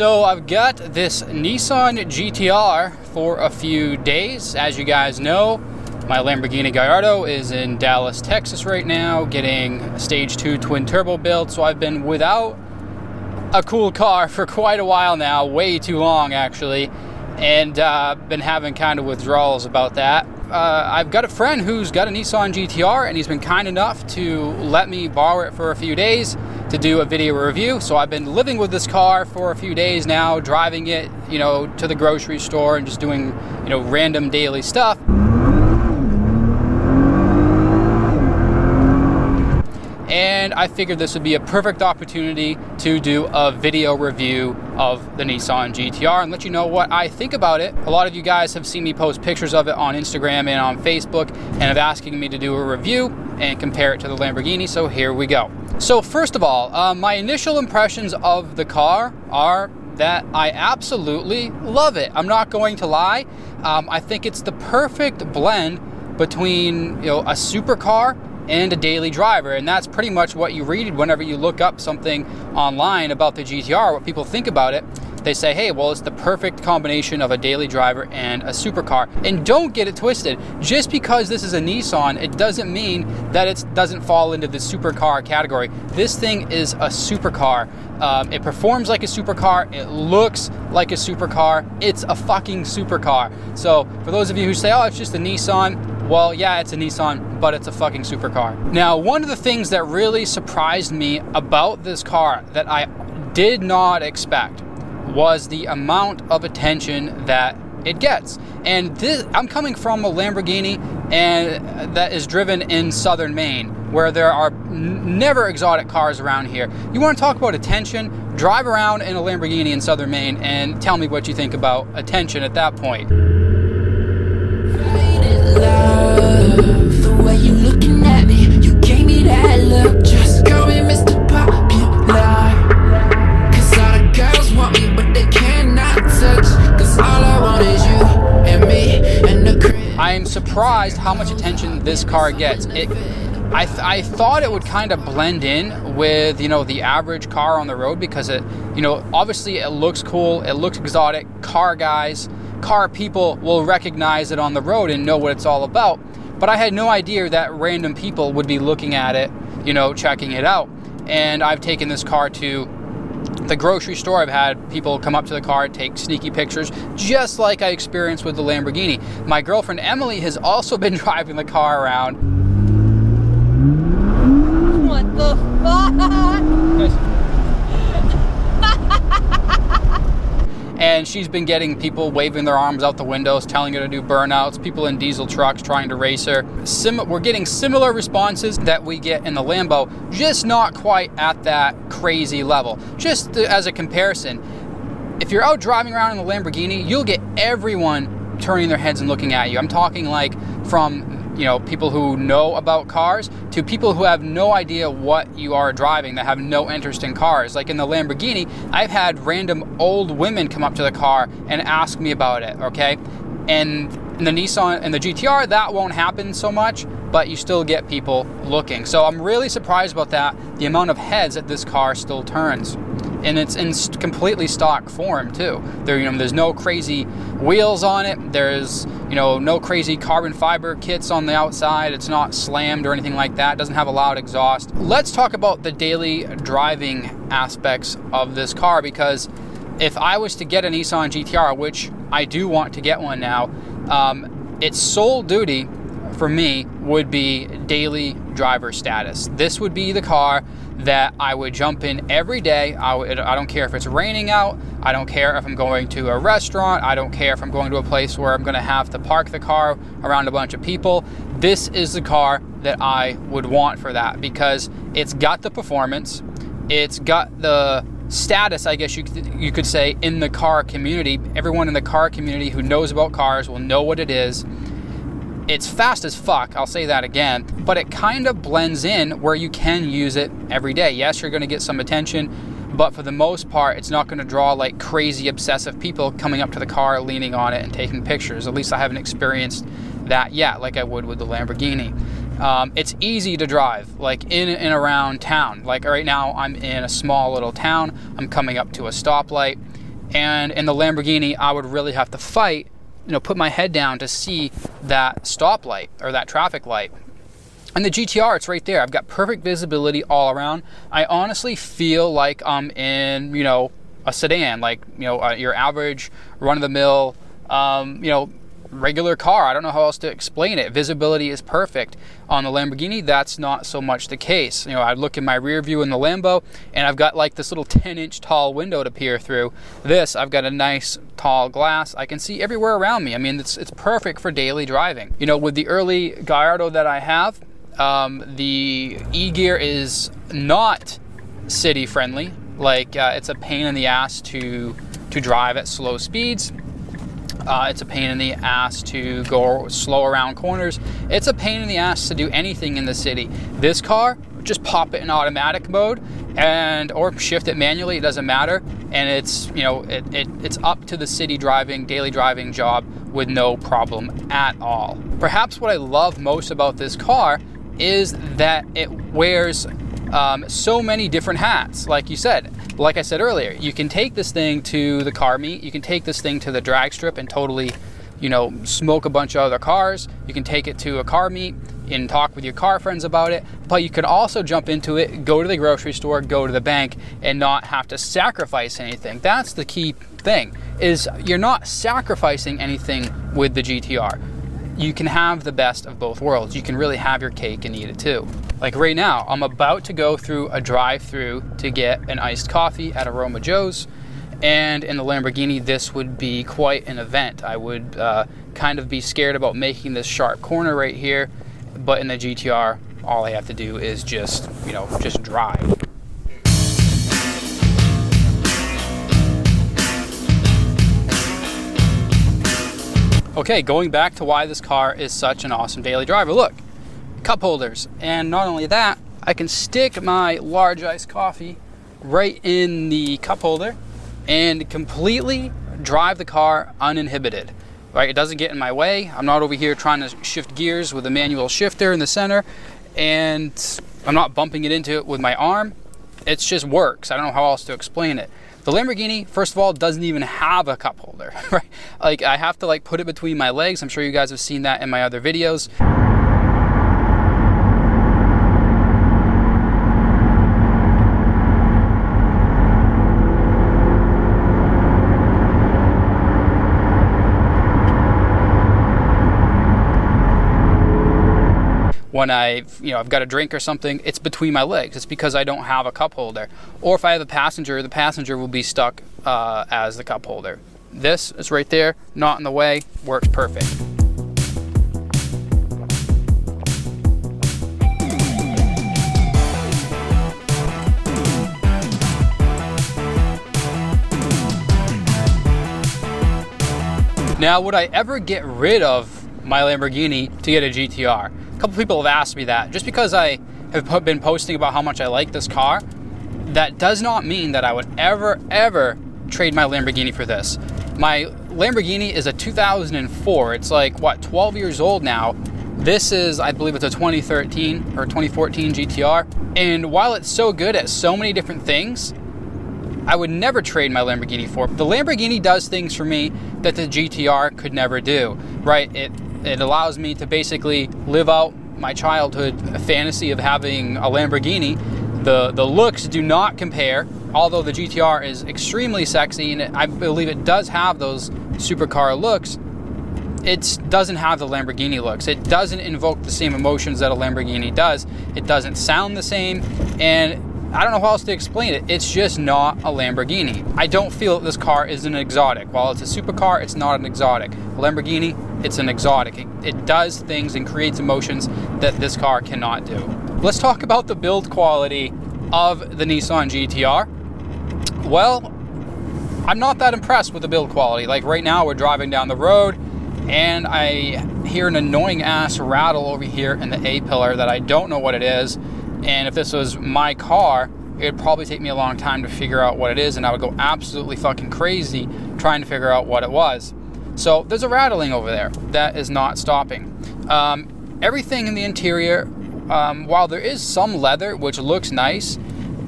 So I've got this Nissan GTR for a few days. As you guys know, my Lamborghini Gallardo is in Dallas, Texas right now, getting a stage 2 twin turbo built. So I've been without a cool car for quite a while now, way too long actually, and been having kind of withdrawals about that. I've got a friend who's got a Nissan GTR, and he's been kind enough to let me borrow it for a few days to do a video review. So I've been living with this car for a few days now, driving it, to the grocery store and just doing, random daily stuff. And I figured this would be a perfect opportunity to do a video review of the Nissan GTR and let you know what I think about it. A lot of you guys have seen me post pictures of it on Instagram and on Facebook and have asking me to do a review and compare it to the Lamborghini, so here we go. So first of all, my initial impressions of the car are that I absolutely love it. I'm not going to lie. I think it's the perfect blend between a supercar and a daily driver, and that's pretty much what you read whenever you look up something online about the GTR. What people think about it, they say, hey, well, it's the perfect combination of a daily driver and a supercar. And don't get it twisted, just because this is a Nissan, it doesn't mean that it doesn't fall into the supercar category. This thing is a supercar. It performs like a supercar, it looks like a supercar, it's a fucking supercar. So for those of you who say, oh, it's just a Nissan, well, yeah, it's a Nissan, but it's a fucking supercar. Now, one of the things that really surprised me about this car that I did not expect was the amount of attention that it gets. And this, I'm coming from a Lamborghini and that is driven in southern Maine, where there are never exotic cars around here. You want to talk about attention? Drive around in a Lamborghini in southern Maine and tell me what you think about attention at that point. The way you looking at me, you gave me that look. Just call me Mr. Popular, 'cause all the girls want me, but they cannot touch. 'Cause all I want is you and me and the crib. I am surprised how much attention this car gets. I thought it would kind of blend in with, the average car on the road, because it, obviously it looks cool, it looks exotic. Car people will recognize it on the road and know what it's all about. But I had no idea that random people would be looking at it, checking it out. And I've taken this car to the grocery store. I've had people come up to the car, take sneaky pictures, just like I experienced with the Lamborghini. My girlfriend Emily has also been driving the car around. What the fuck? And she's been getting people waving their arms out the windows, telling her to do burnouts, people in diesel trucks trying to race her. We're getting similar responses that we get in the Lambo, just not quite at that crazy level. Just as a comparison, if you're out driving around in the Lamborghini, you'll get everyone turning their heads and looking at you. I'm talking like from people who know about cars to people who have no idea what you are driving, that have no interest in cars. Like in the Lamborghini, I've had random old women come up to the car and ask me about it, okay? And in the Nissan and the GTR, that won't happen so much, but you still get people looking. So I'm really surprised about that, the amount of heads that this car still turns. And it's in completely stock form too. There's no crazy wheels on it. There's no crazy carbon fiber kits on the outside. It's not slammed or anything like that. It doesn't have a loud exhaust. Let's talk about the daily driving aspects of this car, because if I was to get a Nissan GTR, which I do want to get one now, its sole duty for me would be daily driver status. This would be the car that I would jump in every day. I don't care if it's raining out. I don't care if I'm going to a restaurant. I don't care if I'm going to a place where I'm going to have to park the car around a bunch of people. This is the car that I would want for that, because it's got the performance, it's got the status, I guess you could say, in the car community. Everyone in the car community who knows about cars will know what it is. It's fast as fuck, I'll say that again, but it kind of blends in where you can use it every day. Yes, you're going to get some attention, but for the most part, it's not going to draw like crazy obsessive people coming up to the car, leaning on it and taking pictures. At least I haven't experienced that yet, like I would with the Lamborghini. It's easy to drive, like in and around town. Like right now, I'm in a small little town. I'm coming up to a stoplight, And in the Lamborghini, I would really have to fight, you know, put my head down to see that stoplight or that traffic light. And the GTR, it's right there. I've got perfect visibility all around. I honestly feel like I'm in, you know, a sedan, like, you know, your average run-of-the-mill, you know, regular car. I don't know how else to explain it. Visibility is perfect. On the Lamborghini, that's not so much the case. You know, I look in my rear view in the Lambo, and I've got like this little 10-inch tall window to peer through. This, I've got a nice tall glass. I can see everywhere around me. I mean, it's perfect for daily driving. You know, with the early Gallardo that I have, the e-gear is not city friendly. Like, it's a pain in the ass to drive at slow speeds. It's a pain in the ass to go slow around corners. It's a pain in the ass to do anything in the city. This car, just pop it in automatic mode or shift it manually, it doesn't matter. And it's, you know, it's up to the city driving, daily driving job with no problem at all. Perhaps what I love most about this car is that it wears so many different hats. Like I said earlier, you can take this thing to the car meet, you can take this thing to the drag strip and totally, you know, smoke a bunch of other cars. You can take it to a car meet and talk with your car friends about it, but you could also jump into it, go to the grocery store, go to the bank, and not have to sacrifice anything. That's the key thing, is you're not sacrificing anything with the GTR. You can have the best of both worlds. You can really have your cake and eat it too. Like right now, I'm about to go through a drive-through to get an iced coffee at Aroma Joe's, and in the Lamborghini, this would be quite an event. I would kind of be scared about making this sharp corner right here, but in the GTR, all I have to do is just, you know, just drive. Okay, going back to why this car is such an awesome daily driver. Look, cup holders. And not only that, I can stick my large iced coffee right in the cup holder and completely drive the car uninhibited. Right? It doesn't get in my way. I'm not over here trying to shift gears with a manual shifter in the center, and I'm not bumping it into it with my arm. It just works. I don't know how else to explain it. The Lamborghini, first of all, doesn't even have a cup holder, right? Like, I have to like put it between my legs. I'm sure you guys have seen that in my other videos. When I've got a drink or something, it's between my legs. It's because I don't have a cup holder. Or if I have a passenger, the passenger will be stuck as the cup holder. This is right there, not in the way, works perfect. Now, would I ever get rid of my Lamborghini to get a GTR? A couple people have asked me that. Just because I have been posting about how much I like this car, that does not mean that I would ever trade my Lamborghini for this. My Lamborghini is a 2004. It's like, what, 12 years old now. This is, I believe it's a 2013 or 2014 GTR. And while it's so good at so many different things, I would never trade my Lamborghini for. The Lamborghini does things for me that the GTR could never do, right? It allows me to basically live out my childhood fantasy of having a Lamborghini. The looks do not compare, although the GTR is extremely sexy, and I believe it does have those supercar looks. It doesn't have the Lamborghini looks. It doesn't invoke the same emotions that a Lamborghini does. It doesn't sound the same, and I don't know how else to explain it. It's just not a Lamborghini. I don't feel that this car is an exotic. While it's a supercar, it's not an exotic. A Lamborghini, it's an exotic. It does things and creates emotions that this car cannot do. Let's talk about the build quality of the Nissan GTR. Well, I'm not that impressed with the build quality. Like right now, we're driving down the road and I hear an annoying ass rattle over here in the A-pillar that I don't know what it is. And if this was my car, it would probably take me a long time to figure out what it is, and I would go absolutely fucking crazy trying to figure out what it was. So there's a rattling over there that is not stopping. Everything in the interior, while there is some leather, which looks nice,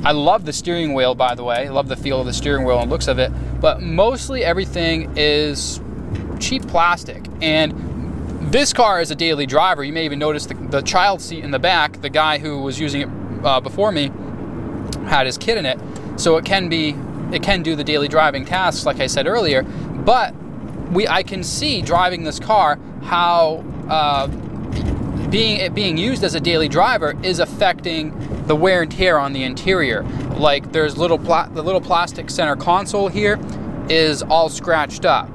I love the steering wheel, by the way. I love the feel of the steering wheel and looks of it. but mostly everything is cheap plastic. And this car is a daily driver. You may even notice the child seat in the back. The guy who was using it before me had his kid in it, so it can do the daily driving tasks, like I said earlier. But I can see driving this car how being used as a daily driver is affecting the wear and tear on the interior. Like there's the little plastic center console here is all scratched up.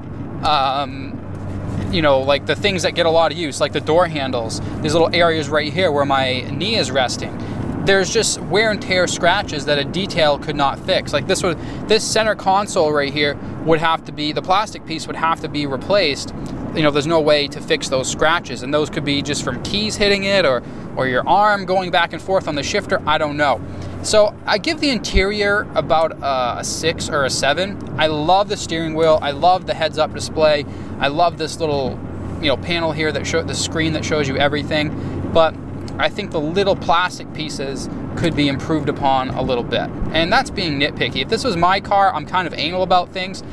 You know, like the things that get a lot of use, like the door handles, these little areas right here where my knee is resting. There's just wear and tear scratches that a detail could not fix. Like this center console right here would have to be, the plastic piece would have to be replaced. You know, there's no way to fix those scratches, and those could be just from keys hitting it or your arm going back and forth on the shifter. I don't know. So I give the interior about a 6 or a 7. I love the steering wheel. I love the heads-up display. I love this little, you know, panel here that the screen that shows you everything. But I think the little plastic pieces could be improved upon a little bit, and that's being nitpicky. If this was my car, I'm kind of anal about things.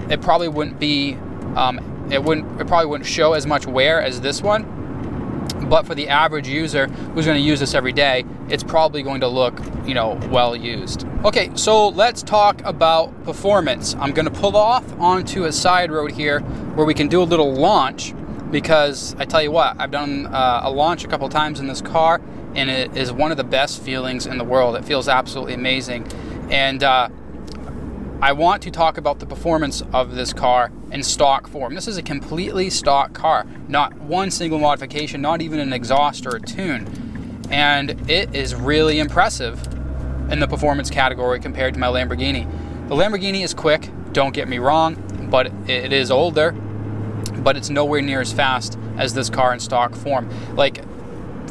It probably wouldn't be, it probably wouldn't show as much wear as this one. But for the average user who's going to use this every day, it's probably going to look, you know, well used. Okay, so let's talk about performance. I'm going to pull off onto a side road here where we can do a little launch, because I tell you what, I've done a launch a couple times in this car, and it is one of the best feelings in the world. It feels absolutely amazing. And I want to talk about the performance of this car in stock form. This is a completely stock car, not one single modification, not even an exhaust or a tune. And it is really impressive in the performance category compared to my Lamborghini. The Lamborghini is quick, don't get me wrong, but it is older, but it's nowhere near as fast as this car in stock form. Like,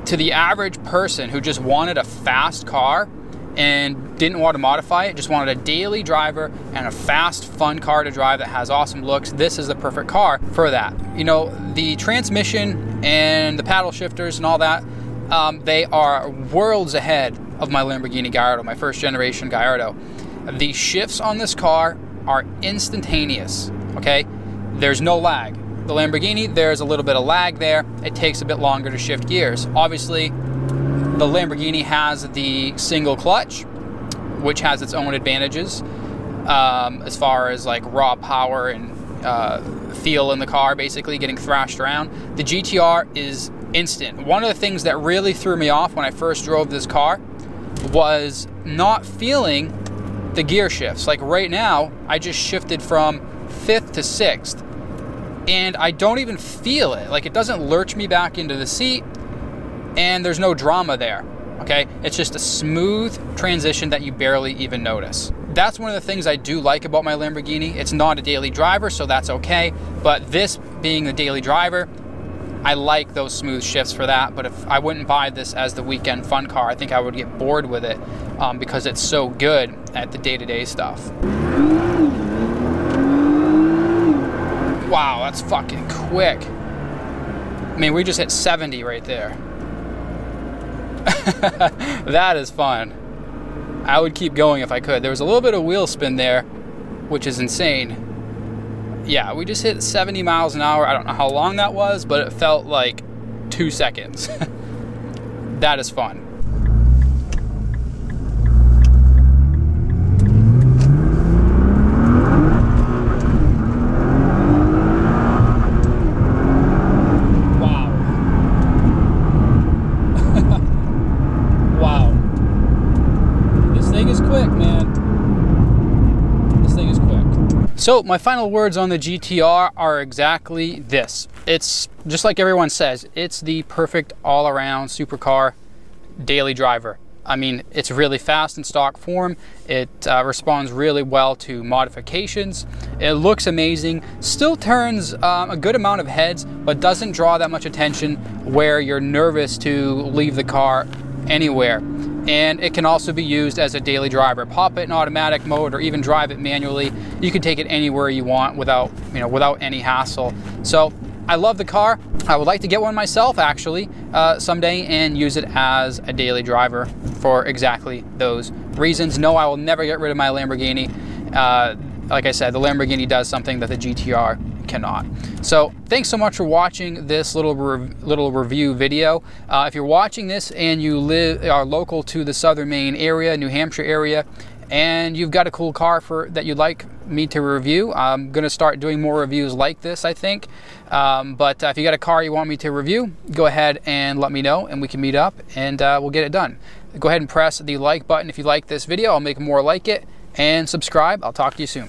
to the average person who just wanted a fast car and didn't want to modify it, just wanted a daily driver and a fast, fun car to drive that has awesome looks, this is the perfect car for that. You know, the transmission and the paddle shifters and all that, they are worlds ahead of my Lamborghini Gallardo, my first generation Gallardo. The shifts on this car are instantaneous, okay? There's no lag. The Lamborghini, there's a little bit of lag there. It takes a bit longer to shift gears. Obviously, the Lamborghini has the single clutch, which has its own advantages as far as like raw power and feel in the car, basically getting thrashed around. The GTR is instant. One of the things that really threw me off when I first drove this car was not feeling the gear shifts. Like right now, I just shifted from 5th to 6th, and I don't even feel it. Like, it doesn't lurch me back into the seat, and there's no drama there, okay? It's just a smooth transition that you barely even notice. That's one of the things I do like about my Lamborghini. It's not a daily driver, so that's okay, but this being the daily driver, I like those smooth shifts for that. But if I wouldn't buy this as the weekend fun car, I think I would get bored with it because it's so good at the day-to-day stuff. Wow, that's fucking quick. I mean, we just hit 70 right there. That is fun. I would keep going if I could. There was a little bit of wheel spin there, which is insane. Yeah, we just hit 70 miles an hour. I don't know how long that was, but it felt like 2 seconds. That is fun. So my final words on the GTR are exactly this. It's just like everyone says, it's the perfect all-around supercar daily driver. I mean, it's really fast in stock form. It responds really well to modifications. It looks amazing, still turns a good amount of heads, but doesn't draw that much attention where you're nervous to leave the car anywhere. And it can also be used as a daily driver. Pop it in automatic mode or even drive it manually. You can take it anywhere you want without any hassle. So I love the car. I would like to get one myself actually someday and use it as a daily driver for exactly those reasons. No, I will never get rid of my Lamborghini. like I said, the Lamborghini does something that the GTR cannot. So thanks so much for watching this little review video. If you're watching this and you are local to the Southern Maine area, New Hampshire area, and you've got a cool car that you'd like me to review, I'm going to start doing more reviews like this, I think. But if you got a car you want me to review, go ahead and let me know, and we can meet up and we'll get it done. Go ahead and press the like button if you like this video. I'll make more like it, and subscribe. I'll talk to you soon.